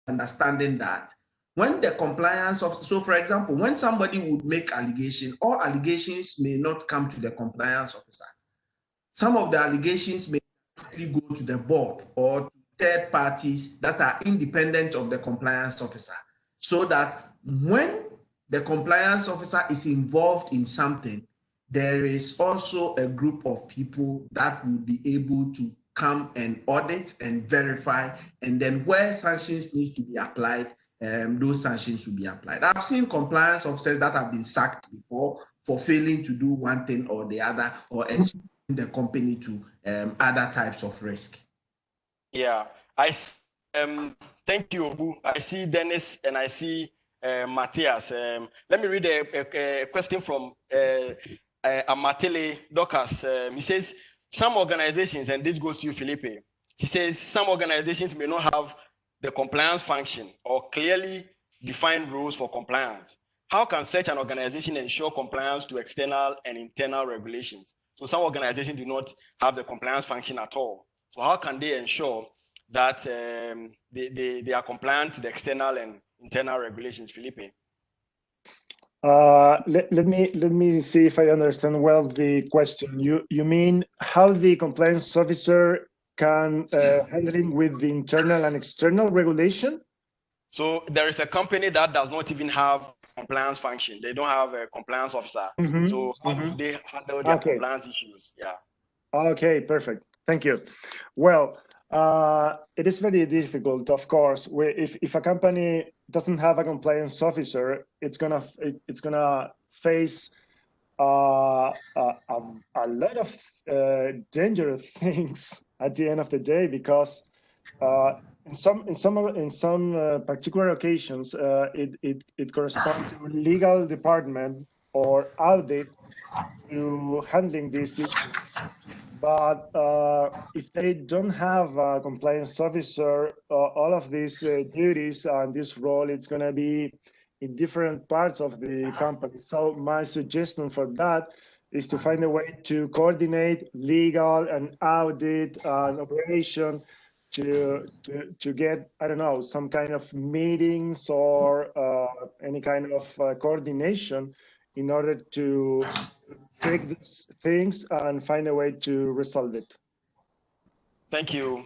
understanding that when the compliance of, so for example, when somebody would make allegation, all allegations may not come to the compliance officer. Some of the allegations may go to the board or to third parties that are independent of the compliance officer, so that when the compliance officer is involved in something, there is also a group of people that will be able to come and audit and verify, and then where sanctions need to be applied, those sanctions will be applied. I've seen compliance officers that have been sacked before for failing to do one thing or the other, or exposing the company to other types of risk. Yeah, thank you, Obu. I see Dennis and I see Matthias. Let me read a question from Amatele Docas. He says, some organizations, and this goes to you, Felipe, he says, some organizations may not have the compliance function or clearly defined rules for compliance. How can such an organization ensure compliance to external and internal regulations? So some organizations do not have the compliance function at all. So how can they ensure that they are compliant to the external and internal regulations, Felipe? Let me see if I understand well the question. You mean how the compliance officer can handling with the internal and external regulation? So there is a company that does not even have compliance function. They don't have a compliance officer. So how do they handle their compliance issues? Yeah. Okay, perfect. Thank you. Well, it is very difficult, of course. If a company doesn't have a compliance officer, it's gonna face a lot of dangerous things at the end of the day, because in some particular occasions, it corresponds to legal department or audit to handling this issue. But if they don't have a compliance officer, all of these duties and this role, it's going to be in different parts of the company. So my suggestion for that is to find a way to coordinate legal and audit and operation to get, I don't know, some kind of meetings or any kind of coordination in order to take these things and find a way to resolve it. Thank you,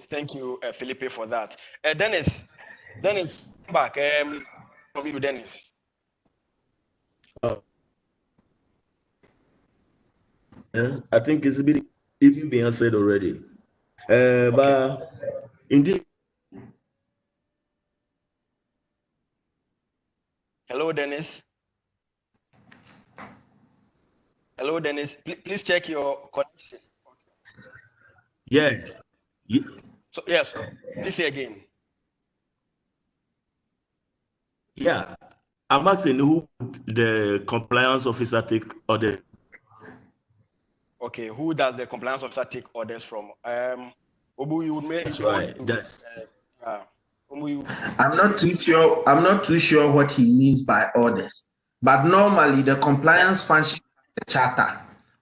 Felipe, for that. Dennis, back. From you, Dennis. I think it's even been answered already. But indeed. Hello, Dennis. Hello, Dennis. Please check your connection. Yeah. So yes, please say again. Yeah, I'm asking who the compliance officer take order. Okay, who does the compliance officer take orders from? Obu, you would make. That's right. I'm not too sure what he means by orders. But normally the compliance function is a charter,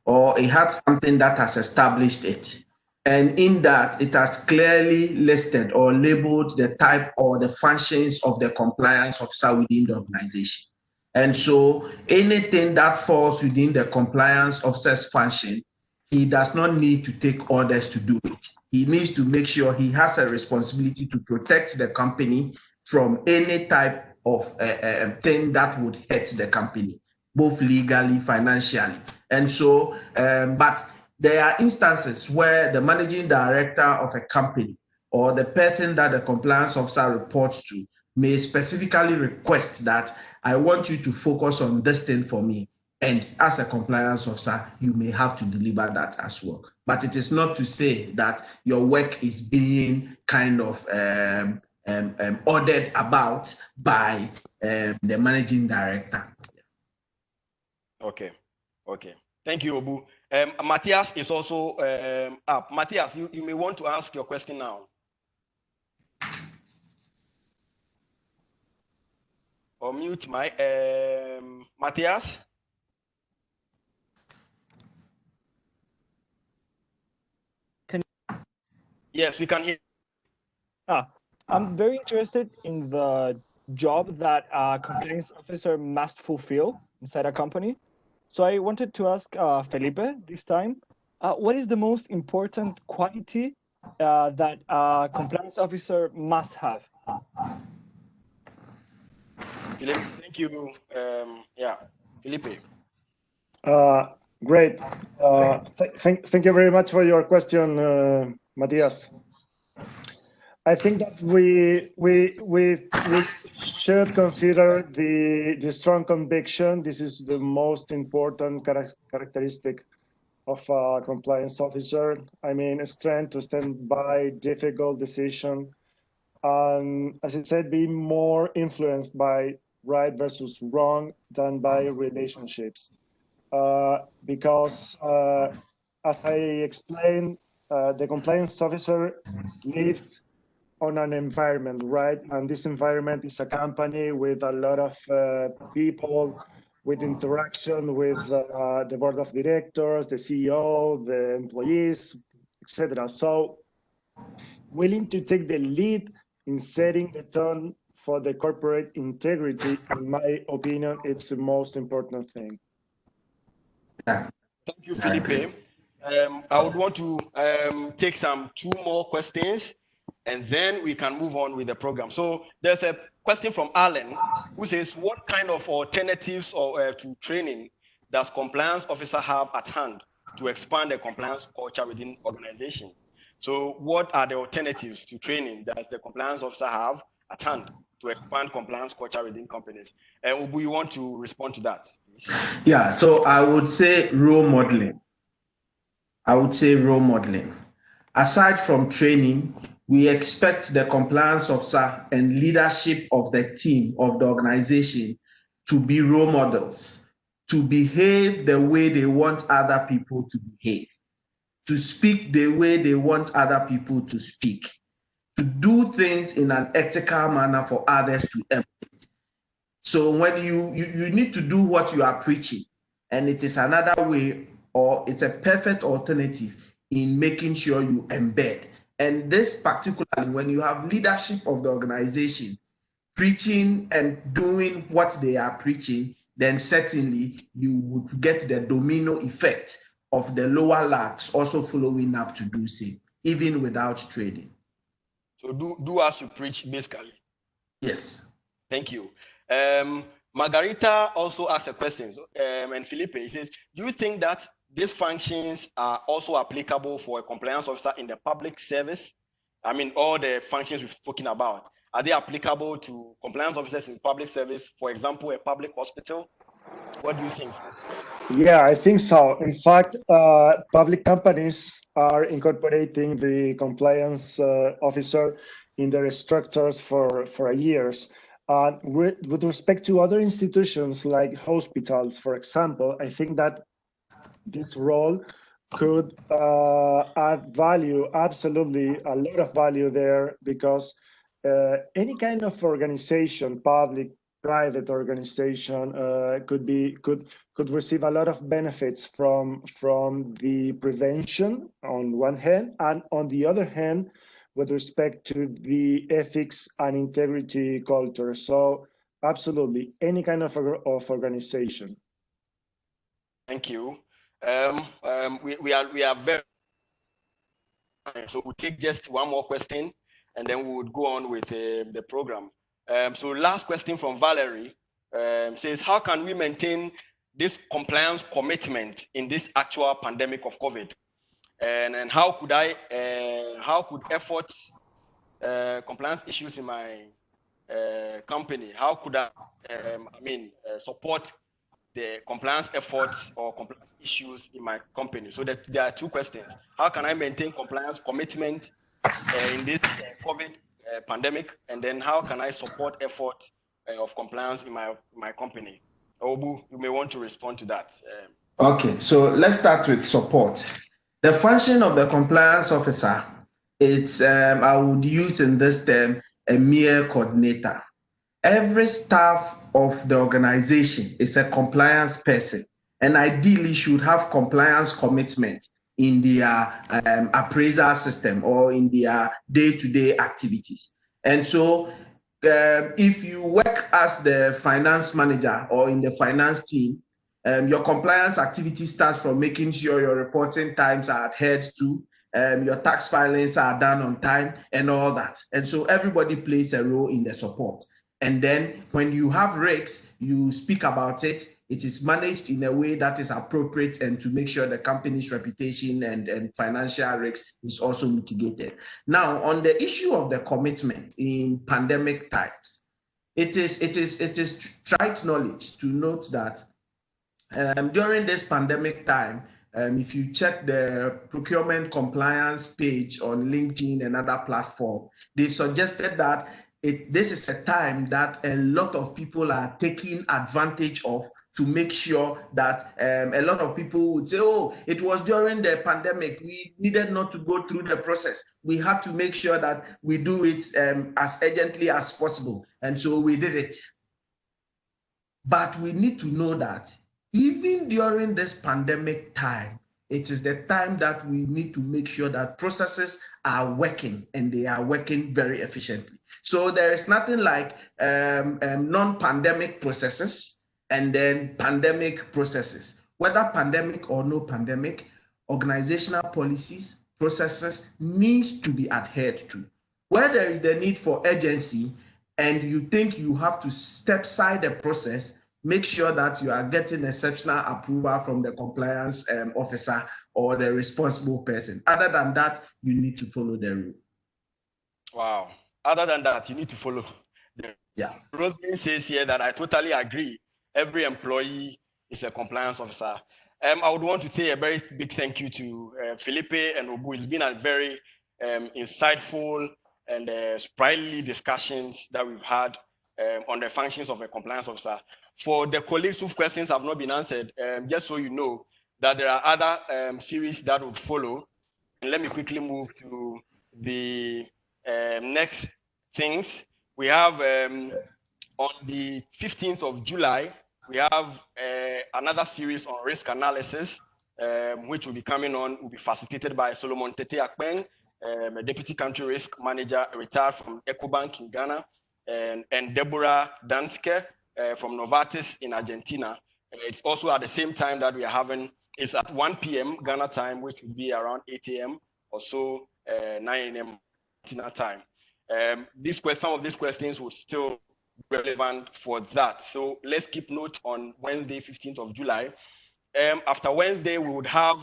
or it has something that has established it. And in that, it has clearly listed or labeled the type or the functions of the compliance officer within the organization. And so anything that falls within the compliance officer's function, he does not need to take orders to do it. He needs to make sure he has a responsibility to protect the company from any type of thing that would hurt the company, both legally, financially. And so, but there are instances where the managing director of a company or the person that the compliance officer reports to may specifically request that I want you to focus on this thing for me. And as a compliance officer, you may have to deliver that as well. But it is not to say that your work is being kind of ordered about by the managing director. Okay. Thank you, Obu. Matthias is also up. Matthias, you may want to ask your question now. Or mute my Matthias. Yes, we can hear. I'm very interested in the job that a compliance officer must fulfill inside a company. So I wanted to ask Felipe this time, what is the most important quality that a compliance officer must have? Felipe, thank you. Felipe. Great. Thank you very much for your question, Matthias. I think that we should consider the strong conviction. This is the most important characteristic of a compliance officer. I mean, strength to stand by difficult decision, and as I said, be more influenced by right versus wrong than by relationships. Because as I explained, the compliance officer lives on an environment, right? And this environment is a company with a lot of people, with interaction with the board of directors, the CEO, the employees, etc. So willing to take the lead in setting the tone for the corporate integrity, in my opinion, it's the most important thing. Thank you, Felipe. I would want to take two more questions, and then we can move on with the program. So there's a question from Alan, who says, what kind of alternatives to training does compliance officer have at hand to expand the compliance culture within organization? So what are the alternatives to training does the compliance officer have at hand to expand compliance culture within companies? And Ubu, you want to respond to that, please? Yeah, so I would say role modeling. Aside from training, we expect the compliance officer and leadership of the team, of the organization, to be role models to behave the way they want other people to behave, to speak the way they want other people to speak, to do things in an ethical manner for others to emulate. So when you need to do what you are preaching, and it is another way, or it's a perfect alternative in making sure you embed. And this particularly when you have leadership of the organization preaching and doing what they are preaching, then certainly you would get the domino effect of the lower lags also following up to do same, even without trading. So do as you preach, basically. Yes. Thank you. Margarita also asked a question, and Felipe, he says, do you think that these functions are also applicable for a compliance officer in the public service? I mean, all the functions we've spoken about, are they applicable to compliance officers in public service, for example, a public hospital? What do you think? Yeah, I think so. In fact, public companies are incorporating the compliance officer in their structures for years. With respect to other institutions like hospitals, for example, I think that this role could add value, absolutely a lot of value there, because any kind of organization, public, private organization, could receive a lot of benefits from the prevention on one hand, and on the other hand, with respect to the ethics and integrity culture. So absolutely, any kind of organization. Thank you. We are very, so we'll take just one more question and then we would go on with the program. So last question from Valerie says, how can we maintain this compliance commitment in this actual pandemic of COVID? And how could efforts, compliance issues in my company, how could I support the compliance efforts or compliance issues in my company? So that there are two questions. How can I maintain compliance commitment in this COVID pandemic? And then how can I support efforts of compliance in my company? Obu, you may want to respond to that. Okay, so let's start with support. The function of the compliance officer, it's, I would use in this term, a mere coordinator. Every staff of the organization is a compliance person and ideally should have compliance commitment in their appraisal system or in their day-to-day activities. And so if you work as the finance manager or in the finance team, your compliance activity starts from making sure your reporting times are adhered to, your tax filings are done on time and all that. And so everybody plays a role in the support. And then when you have risks, you speak about it. It is managed in a way that is appropriate and to make sure the company's reputation and financial risks is also mitigated. Now, on the issue of the commitment in pandemic times, it is trite knowledge to note that during this pandemic time, if you check the procurement compliance page on LinkedIn and other platforms, they've suggested that this is a time that a lot of people are taking advantage of to make sure that a lot of people would say, oh, it was during the pandemic, we needed not to go through the process. We had to make sure that we do it as urgently as possible. And so we did it. But we need to know that even during this pandemic time, it is the time that we need to make sure that processes are working and they are working very efficiently. So there is nothing like non-pandemic processes and then pandemic processes. Whether pandemic or no pandemic, organizational policies, processes needs to be adhered to. Where there is the need for urgency and you think you have to step aside the process, make sure that you are getting exceptional approval from the compliance officer or the responsible person. Other than that, you need to follow the rule. Wow. Other than that, you need to follow. Yeah. Roslyn says here that I totally agree. Every employee is a compliance officer. I would want to say a very big thank you to Felipe and Obu. It's been a very insightful and sprightly discussions that we've had on the functions of a compliance officer. for the colleagues whose questions have not been answered, just so you know that there are other series that would follow. And let me quickly move to the next things. We have on the 15th of July, we have another series on risk analysis, which will be coming on, will be facilitated by Solomon Tete Akpeng, a deputy country risk manager retired from EcoBank in Ghana, and Deborah Danske from Novartis in Argentina. It's also at the same time that we are having, it's at 1 p.m. Ghana time, which will be around 8 a.m. or so, 9 a.m. Argentina time. Some of these questions will still be relevant for that. So let's keep note on Wednesday, 15th of July. After Wednesday, we would have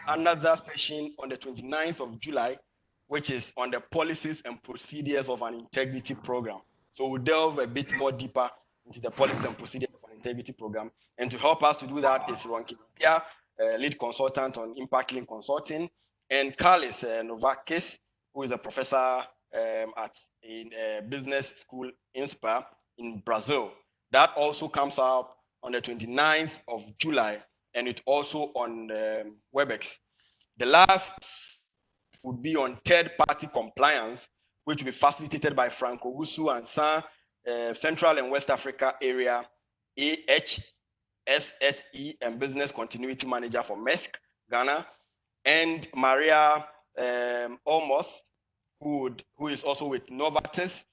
another session on the 29th of July, which is on the policies and procedures of an integrity program. So we'll delve a bit more deeper into the policies and procedures of an integrity program. And to help us to do that is Ronki Pia, lead consultant on Impact Link Consulting, and Carlos Novakis, who is a professor at a business school in Spa in Brazil. That also comes out on the 29th of July, and it's also on WebEx. The last would be on third-party compliance, which will be facilitated by Franco Wusu and San, Central and West Africa Area AHSSE and Business Continuity Manager for Maersk, Ghana, and Maria Olmos, who is also with Novartis,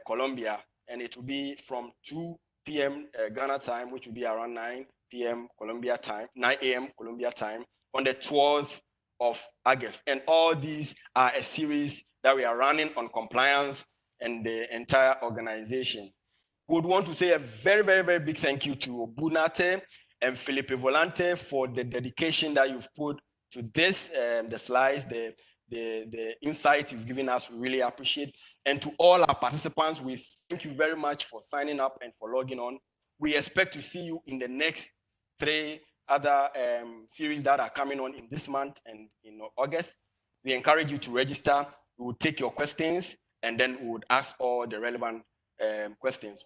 Colombia, and it will be from 2 p.m. Ghana time, which will be around 9 p.m. Colombia time, 9 a.m. Colombia time, on the 12th of August. And all these are a series that we are running on compliance and the entire organization. We would want to say a very, very, very big thank you to Narteh and Felipe Volante for the dedication that you've put to this, the slides, the insights you've given us. We really appreciate. And to all our participants, we thank you very much for signing up and for logging on. We expect to see you in the next 3 other series that are coming on in this month and in August. We encourage you to register. We will take your questions, and then we would ask all the relevant questions.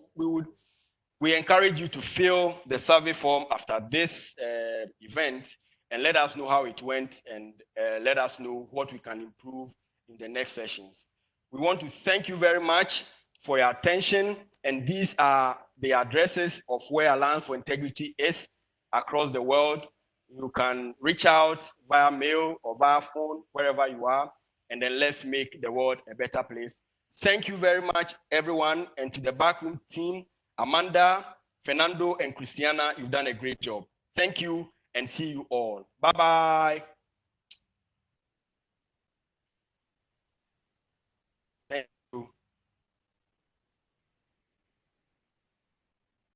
We encourage you to fill the survey form after this event and let us know how it went, and let us know what we can improve in the next sessions. We want to thank you very much for your attention, and these are the addresses of where Alliance for Integrity is across the world. You can reach out via mail or via phone, wherever you are, and then let's make the world a better place. Thank you very much, everyone, and to the backroom team, Amanda, Fernando, and Christiana, you've done a great job. Thank you, and see you all. Bye-bye.